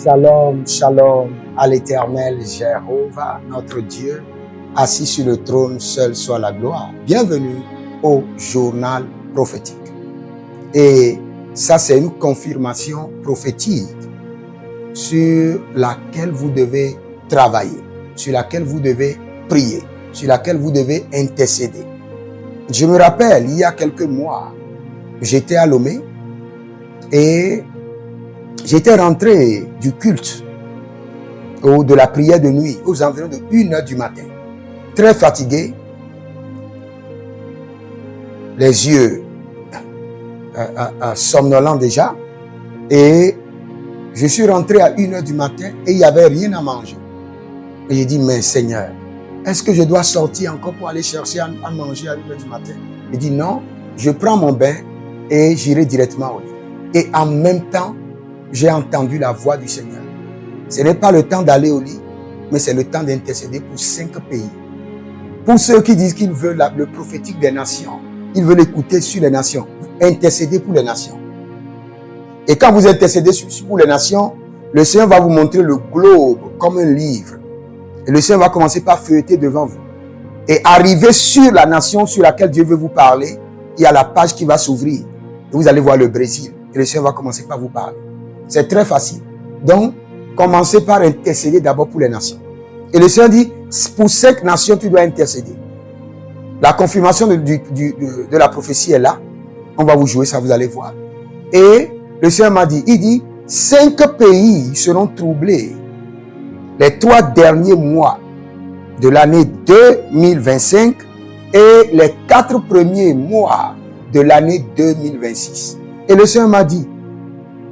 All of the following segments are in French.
Shalom, shalom à l'Éternel Jéhovah, notre Dieu, assis sur le trône, seul soit la gloire. Bienvenue au journal prophétique. Et ça, c'est une confirmation prophétique sur laquelle vous devez travailler, sur laquelle vous devez prier, sur laquelle vous devez intercéder. Je me rappelle, il y a quelques mois, j'étais à Lomé et j'étais rentré du culte ou de la prière de nuit aux environs de 1h du matin. Très fatigué, les yeux somnolents déjà. Et je suis rentré à 1h du matin et il n'y avait rien à manger. Et j'ai dit, mais Seigneur, est-ce que je dois sortir encore pour aller chercher à manger à 1h du matin? Il dit, non, je prends mon bain et j'irai directement au lit. Et en même temps, j'ai entendu la voix du Seigneur. Ce n'est pas le temps d'aller au lit, mais c'est le temps d'intercéder pour 5 pays. Pour ceux qui disent qu'ils veulent le prophétique des nations, ils veulent écouter sur les nations, intercéder pour les nations. Et quand vous intercédez pour les nations, le Seigneur va vous montrer le globe comme un livre. Et le Seigneur va commencer par feuilleter devant vous. Et arriver sur la nation sur laquelle Dieu veut vous parler, il y a la page qui va s'ouvrir. Et vous allez voir le Brésil. Et le Seigneur va commencer par vous parler. C'est très facile. Donc, commencez par intercéder d'abord pour les nations. Et le Seigneur dit, pour 5 nations, tu dois intercéder. La confirmation de la prophétie est là. On va vous jouer ça, vous allez voir. Et le Seigneur m'a dit, il dit, 5 pays seront troublés les 3 derniers mois de l'année 2025 et les 4 premiers mois de l'année 2026. Et le Seigneur m'a dit,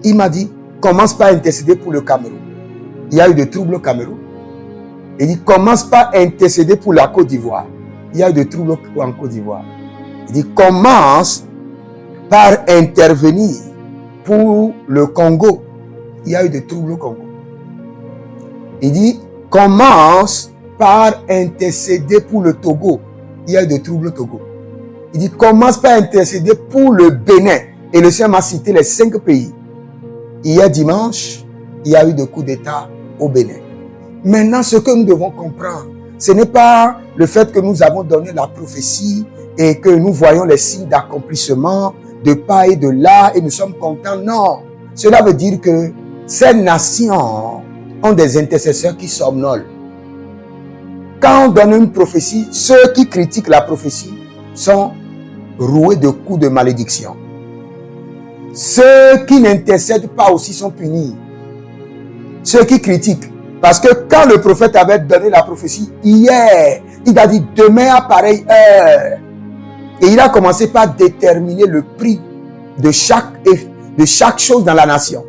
il m'a dit, commence par intercéder pour le Cameroun. Il y a eu des troubles au Cameroun. Il dit, commence par intercéder pour la Côte d'Ivoire. Il y a eu des troubles en Côte d'Ivoire. Il dit, commence par intervenir pour le Congo. Il y a eu des troubles au Congo. Il dit, commence par intercéder pour le Togo. Il y a eu des troubles au Togo. Il dit, commence par intercéder pour le Bénin. Et le Seigneur m'a cité les 5 pays. Hier dimanche, il y a eu des coups d'État au Bénin. Maintenant, ce que nous devons comprendre, ce n'est pas le fait que nous avons donné la prophétie et que nous voyons les signes d'accomplissement de pas et de là et nous sommes contents. Non, cela veut dire que ces nations ont des intercesseurs qui somnolent. Quand on donne une prophétie, ceux qui critiquent la prophétie sont roués de coups de malédiction. Ceux qui n'intercèdent pas aussi sont punis. Ceux qui critiquent. Parce que quand le prophète avait donné la prophétie hier, il a dit demain à pareille heure. Et il a commencé par déterminer le prix de chaque chose dans la nation.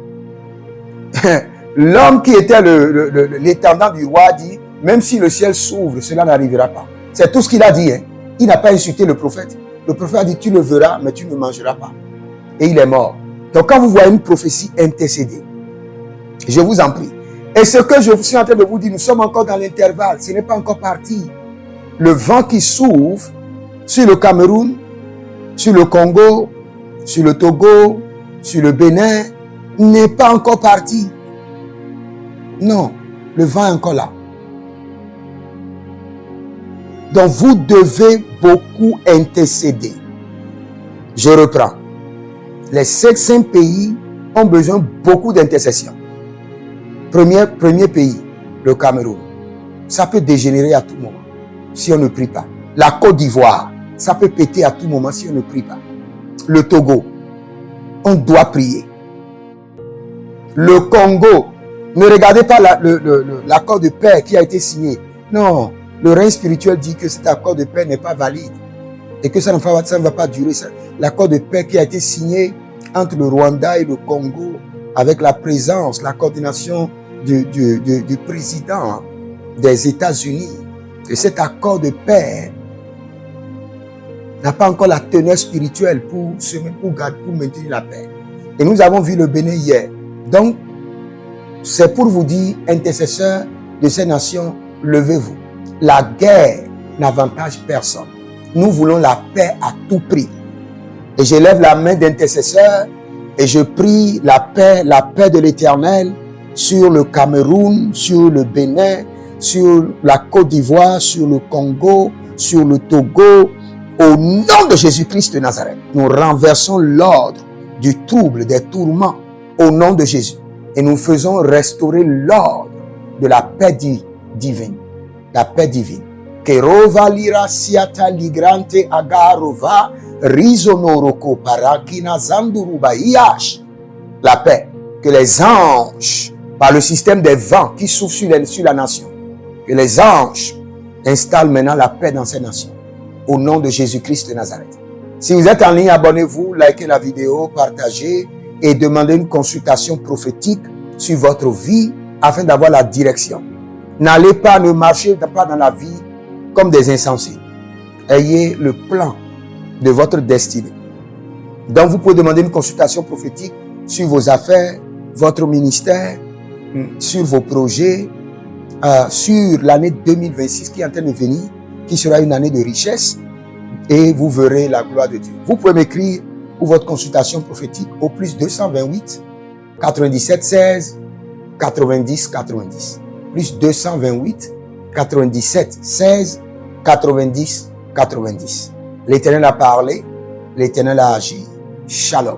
L'homme qui était l'intendant du roi dit, même si le ciel s'ouvre, cela n'arrivera pas. C'est tout ce qu'il a dit. Hein. Il n'a pas insulté le prophète. Le prophète a dit, tu le verras, mais tu ne mangeras pas. Et il est mort. Donc quand vous voyez une prophétie intercédée, je vous en prie. Et ce que je suis en train de vous dire, nous sommes encore dans l'intervalle, ce n'est pas encore parti. Le vent qui s'ouvre sur le Cameroun, sur le Congo, sur le Togo, sur le Bénin, n'est pas encore parti. Non, le vent est encore là. Donc vous devez beaucoup intercéder. Je reprends. Les 5 pays ont besoin beaucoup d'intercession. Premier pays, le Cameroun. Ça peut dégénérer à tout moment si on ne prie pas. La Côte d'Ivoire, ça peut péter à tout moment si on ne prie pas. Le Togo, on doit prier. Le Congo, ne regardez pas l'accord de paix qui a été signé. Non, le règne spirituel dit que cet accord de paix n'est pas valide et que ça ne va pas durer. L'accord de paix qui a été signé entre le Rwanda et le Congo avec la présence, la coordination du président des États-Unis. Et cet accord de paix n'a pas encore la teneur spirituelle pour maintenir la paix. Et nous avons vu le Bénin hier. Donc, c'est pour vous dire, intercesseurs de ces nations, levez-vous. La guerre n'avantage personne. Nous voulons la paix à tout prix. Et j'élève la main d'intercesseur et je prie la paix de l'Éternel sur le Cameroun, sur le Bénin, sur la Côte d'Ivoire, sur le Congo, sur le Togo. Au nom de Jésus-Christ de Nazareth, nous renversons l'ordre du trouble, des tourments, au nom de Jésus. Et nous faisons restaurer l'ordre de la paix divine. La paix divine. Kerova lira siata ligrante agarova rizonoroko parakina zanduruba iash. La paix. Que les anges, par le système des vents qui soufflent sur la nation, que les anges installent maintenant la paix dans ces nations. Au nom de Jésus-Christ de Nazareth. Si vous êtes en ligne, abonnez-vous, likez la vidéo, partagez et demandez une consultation prophétique sur votre vie afin d'avoir la direction. N'allez pas, ne marchez pas dans la vie comme des insensés. Ayez le plan de votre destinée. Donc, vous pouvez demander une consultation prophétique sur vos affaires, votre ministère, sur vos projets, sur l'année 2026 qui est en train de venir, qui sera une année de richesse, et vous verrez la gloire de Dieu. Vous pouvez m'écrire pour votre consultation prophétique au plus 228 97 16 90 90. Plus 228 97 16 90 90. L'Éternel a parlé, l'Éternel a agi. Shalom.